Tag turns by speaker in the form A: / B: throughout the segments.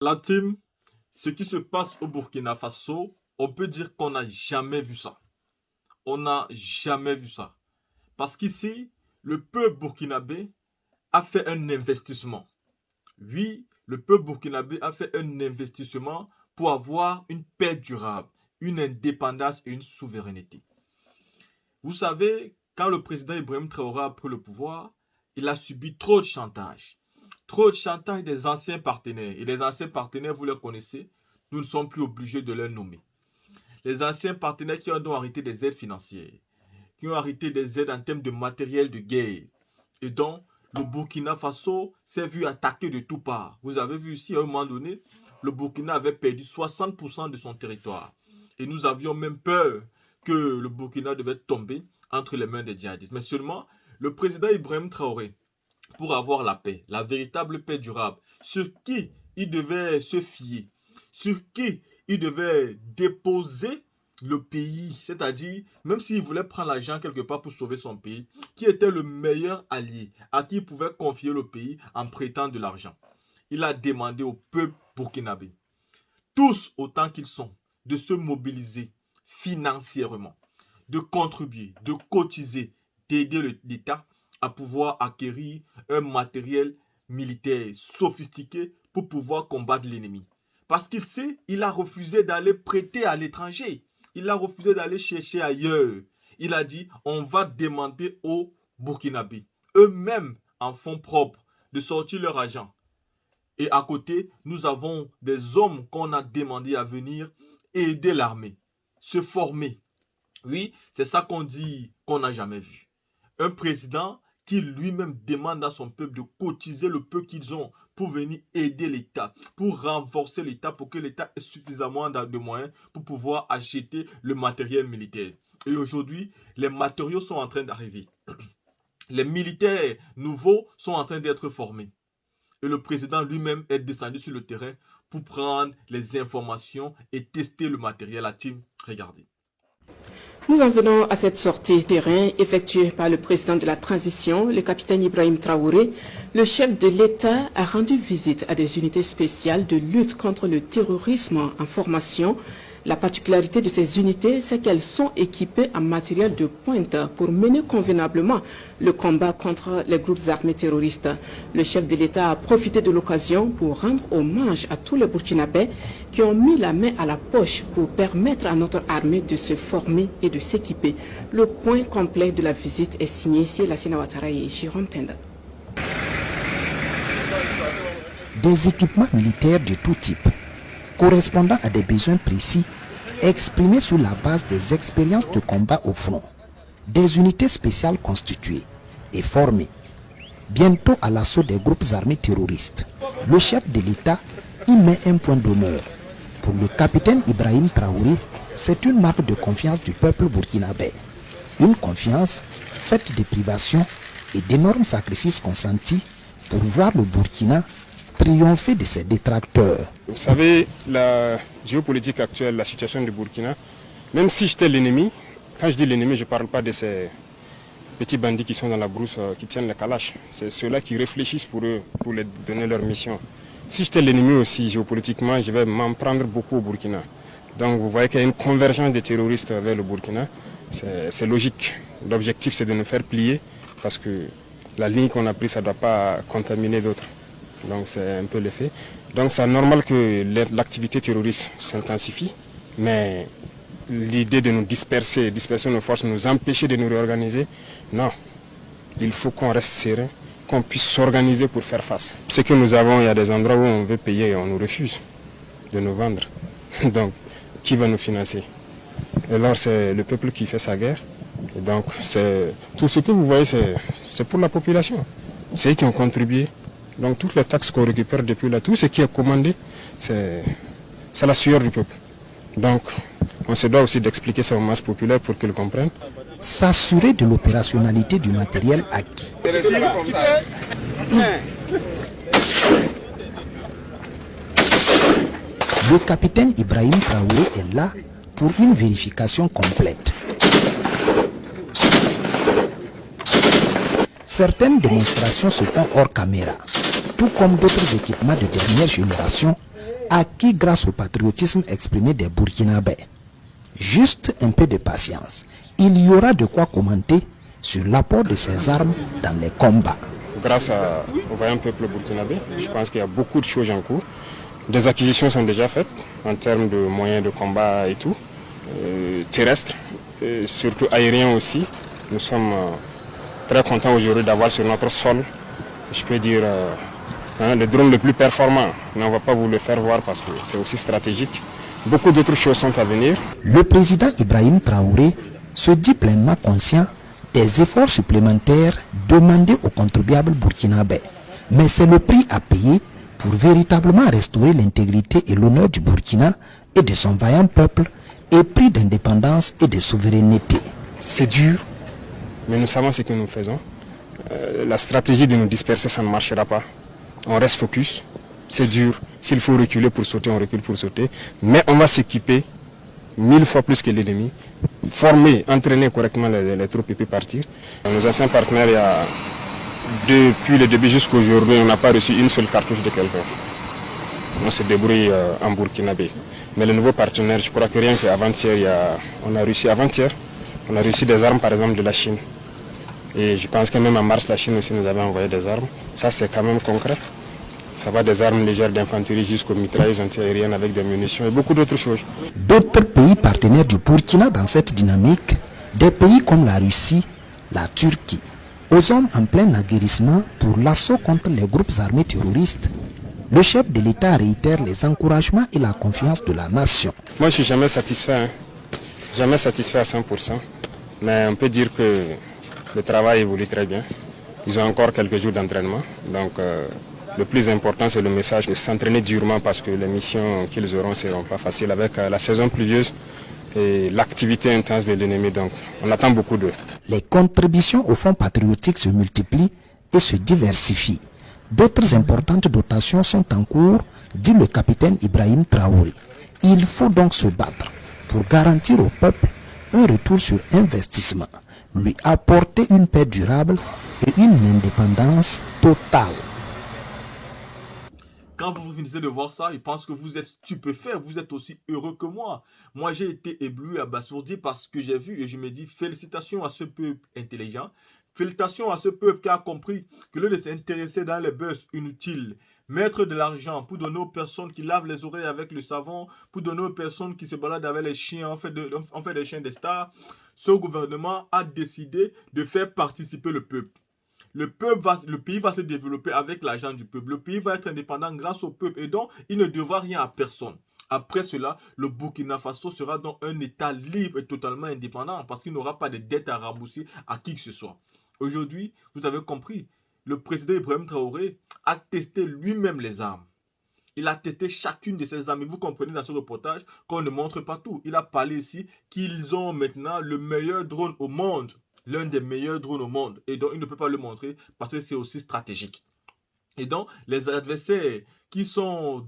A: La team, ce qui se passe au Burkina Faso, on peut dire qu'on n'a jamais vu ça. On n'a jamais vu ça. Parce qu'ici, le peuple burkinabé a fait un investissement. Oui, le peuple burkinabé a fait un investissement pour avoir une paix durable, une indépendance et une souveraineté. Vous savez, quand le président Ibrahim Traoré a pris le pouvoir, il a subi trop de chantage. Trop de chantage des anciens partenaires. Et les anciens partenaires, vous les connaissez, nous ne sommes plus obligés de les nommer. Les anciens partenaires qui ont arrêté des aides financières, qui ont arrêté des aides en termes de matériel de guerre. Et donc, le Burkina Faso s'est vu attaquer de toutes parts. Vous avez vu ici, à un moment donné, le Burkina avait perdu 60% de son territoire. Et nous avions même peur que le Burkina devait tomber entre les mains des djihadistes. Mais seulement, le président Ibrahim Traoré, pour avoir la paix, la véritable paix durable, sur qui il devait se fier, sur qui il devait déposer le pays, c'est-à-dire, même s'il voulait prendre l'argent quelque part pour sauver son pays, qui était le meilleur allié, à qui il pouvait confier le pays en prêtant de l'argent. Il a demandé au peuple burkinabé, tous autant qu'ils sont, de se mobiliser financièrement, de contribuer, de cotiser, d'aider l'État à pouvoir acquérir un matériel militaire sophistiqué pour pouvoir combattre l'ennemi. Parce qu'il sait, il a refusé d'aller prêter à l'étranger. Il a refusé d'aller chercher ailleurs. Il a dit, on va demander aux Burkinabés, eux-mêmes en fonds propres, de sortir leur argent. Et à côté, nous avons des hommes qu'on a demandé à venir aider l'armée, se former. Oui, c'est ça qu'on dit qu'on n'a jamais vu. Un président qui lui-même demande à son peuple de cotiser le peu qu'ils ont pour venir aider l'État, pour renforcer l'État, pour que l'État ait suffisamment de moyens pour pouvoir acheter le matériel militaire. Et aujourd'hui, les matériaux sont en train d'arriver. Les militaires nouveaux sont en train d'être formés. Et le président lui-même est descendu sur le terrain pour prendre les informations et tester le matériel à team. Regardez.
B: Nous en venons à cette sortie terrain effectuée par le président de la transition, le capitaine Ibrahim Traoré. Le chef de l'État a rendu visite à des unités spéciales de lutte contre le terrorisme en formation. La particularité de ces unités, c'est qu'elles sont équipées en matériel de pointe pour mener convenablement le combat contre les groupes armés terroristes. Le chef de l'État a profité de l'occasion pour rendre hommage à tous les Burkinabés qui ont mis la main à la poche pour permettre à notre armée de se former et de s'équiper. Le point complet de la visite est signé Lassina Ouattara et Jérôme Tenda.
C: Des équipements militaires de tout type, correspondant à des besoins précis, exprimés sur la base des expériences de combat au front, des unités spéciales constituées et formées, bientôt à l'assaut des groupes armés terroristes. Le chef de l'État y met un point d'honneur. Pour le capitaine Ibrahim Traoré, c'est une marque de confiance du peuple burkinabé. Une confiance faite de privations et d'énormes sacrifices consentis pour voir le Burkina triompher de ses détracteurs.
D: Vous savez, la géopolitique actuelle, la situation du Burkina, même si j'étais l'ennemi, quand je dis l'ennemi, je ne parle pas de ces petits bandits qui sont dans la brousse, qui tiennent les calaches. C'est ceux-là qui réfléchissent pour eux, pour les donner leur mission. Si j'étais l'ennemi aussi, géopolitiquement, je vais m'en prendre beaucoup au Burkina. Donc vous voyez qu'il y a une convergence des terroristes vers le Burkina. C'est logique. L'objectif, c'est de nous faire plier, parce que la ligne qu'on a prise, ça ne doit pas contaminer d'autres. Donc c'est un peu l'effet. Donc c'est normal que l'activité terroriste s'intensifie, mais l'idée de nous disperser nos forces, nous empêcher de nous réorganiser, non. Il faut qu'on reste serein, qu'on puisse s'organiser pour faire face. Ce que nous avons, il y a des endroits où on veut payer et on nous refuse de nous vendre. Donc qui va nous financer? Et alors c'est le peuple qui fait sa guerre. Et donc tout ce que vous voyez, c'est pour la population. C'est eux qui ont contribué. Donc toutes les taxes qu'on récupère depuis là, tout ce qui est commandé, c'est la sueur du peuple. Donc on se doit aussi d'expliquer ça aux masses populaires pour qu'ils comprennent.
C: S'assurer de l'opérationnalité du matériel acquis. Le capitaine Ibrahim Traoré est là pour une vérification complète. Certaines démonstrations se font hors caméra, tout comme d'autres équipements de dernière génération acquis grâce au patriotisme exprimé des Burkinabés. Juste un peu de patience. Il y aura de quoi commenter sur l'apport de ces armes dans les combats.
D: Grâce au vaillant peuple burkinabé, je pense qu'il y a beaucoup de choses en cours. Des acquisitions sont déjà faites en termes de moyens de combat et tout, terrestres, et surtout aériens aussi. Nous sommes très contents aujourd'hui d'avoir sur notre sol, je peux dire, le drone le plus performant. Mais on ne va pas vous le faire voir parce que c'est aussi stratégique. Beaucoup d'autres choses sont à venir.
C: Le président Ibrahim Traoré se dit pleinement conscient des efforts supplémentaires demandés aux contribuables burkinabés. Mais c'est le prix à payer pour véritablement restaurer l'intégrité et l'honneur du Burkina et de son vaillant peuple, épris d'indépendance et de souveraineté.
D: C'est dur, mais nous savons ce que nous faisons. La stratégie de nous disperser, ça ne marchera pas. On reste focus. C'est dur. S'il faut reculer pour sauter, on recule pour sauter. Mais on va s'équiper 1000 fois plus que l'ennemi, former, entraîner correctement les troupes et puis partir. Nos anciens partenaires, depuis le début jusqu'à aujourd'hui, on n'a pas reçu une seule cartouche de quelqu'un. On se débrouille en burkinabé. Mais les nouveaux partenaires, je crois que rien qu'avant-hier, on a reçu des armes par exemple de la Chine. Et je pense que même en mars, la Chine aussi nous avait envoyé des armes. Ça, c'est quand même concret. Ça va des armes légères d'infanterie jusqu'aux mitrailleuses antiaériennes avec des munitions et beaucoup d'autres choses.
C: D'autres pays partenaires du Burkina dans cette dynamique, des pays comme la Russie, la Turquie, aux hommes en plein aguerrissement pour l'assaut contre les groupes armés terroristes, le chef de l'État réitère les encouragements et la confiance de la nation.
D: Moi, je ne suis jamais satisfait, jamais satisfait à 100%, mais on peut dire que le travail évolue très bien. Ils ont encore quelques jours d'entraînement, donc le plus important, c'est le message de s'entraîner durement parce que les missions qu'ils auront ne seront pas faciles avec la saison pluvieuse et l'activité intense de l'ennemi. Donc, on attend beaucoup d'eux.
C: Les contributions au fonds patriotique se multiplient et se diversifient. D'autres importantes dotations sont en cours, dit le capitaine Ibrahim Traoré. Il faut donc se battre pour garantir au peuple un retour sur investissement, lui apporter une paix durable et une indépendance totale.
A: Quand vous finissez de voir ça, je pense que vous êtes stupéfait, vous êtes aussi heureux que moi. Moi, j'ai été ébloui, abasourdi par ce que j'ai vu et je me dis félicitations à ce peuple intelligent, félicitations à ce peuple qui a compris que lieu de s'intéresser dans les buzz inutiles, mettre de l'argent pour donner aux personnes qui lavent les oreilles avec le savon, pour donner aux personnes qui se baladent avec les chiens, en fait des chiens des stars, ce gouvernement a décidé de faire participer le peuple. Le pays va se développer avec l'argent du peuple. Le pays va être indépendant grâce au peuple et donc il ne devra rien à personne. Après cela, le Burkina Faso sera donc un État libre et totalement indépendant parce qu'il n'aura pas de dettes à rembourser à qui que ce soit. Aujourd'hui, vous avez compris, le président Ibrahim Traoré a testé lui-même les armes. Il a testé chacune de ces armes. Et vous comprenez dans ce reportage qu'on ne montre pas tout. Il a parlé ici qu'ils ont maintenant le meilleur drone au monde. L'un des meilleurs drones au monde. Et donc, il ne peut pas le montrer parce que c'est aussi stratégique. Et donc, les adversaires qui sont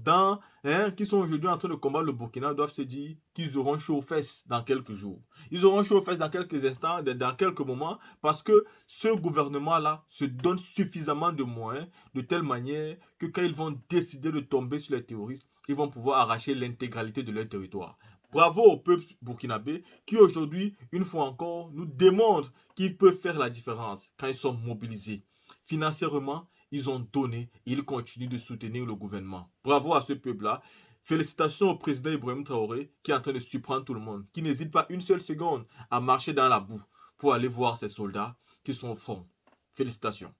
A: aujourd'hui en train de combattre le Burkina doivent se dire qu'ils auront chaud aux fesses dans quelques jours. Ils auront chaud aux fesses dans quelques instants, dans quelques moments, parce que ce gouvernement-là se donne suffisamment de moyens, de telle manière que quand ils vont décider de tomber sur les terroristes, ils vont pouvoir arracher l'intégralité de leur territoire. Bravo au peuple burkinabé qui aujourd'hui, une fois encore, nous démontre qu'ils peuvent faire la différence quand ils sont mobilisés. Financièrement, ils ont donné et ils continuent de soutenir le gouvernement. Bravo à ce peuple-là. Félicitations au président Ibrahim Traoré qui est en train de surprendre tout le monde, qui n'hésite pas une seule seconde à marcher dans la boue pour aller voir ses soldats qui sont au front. Félicitations.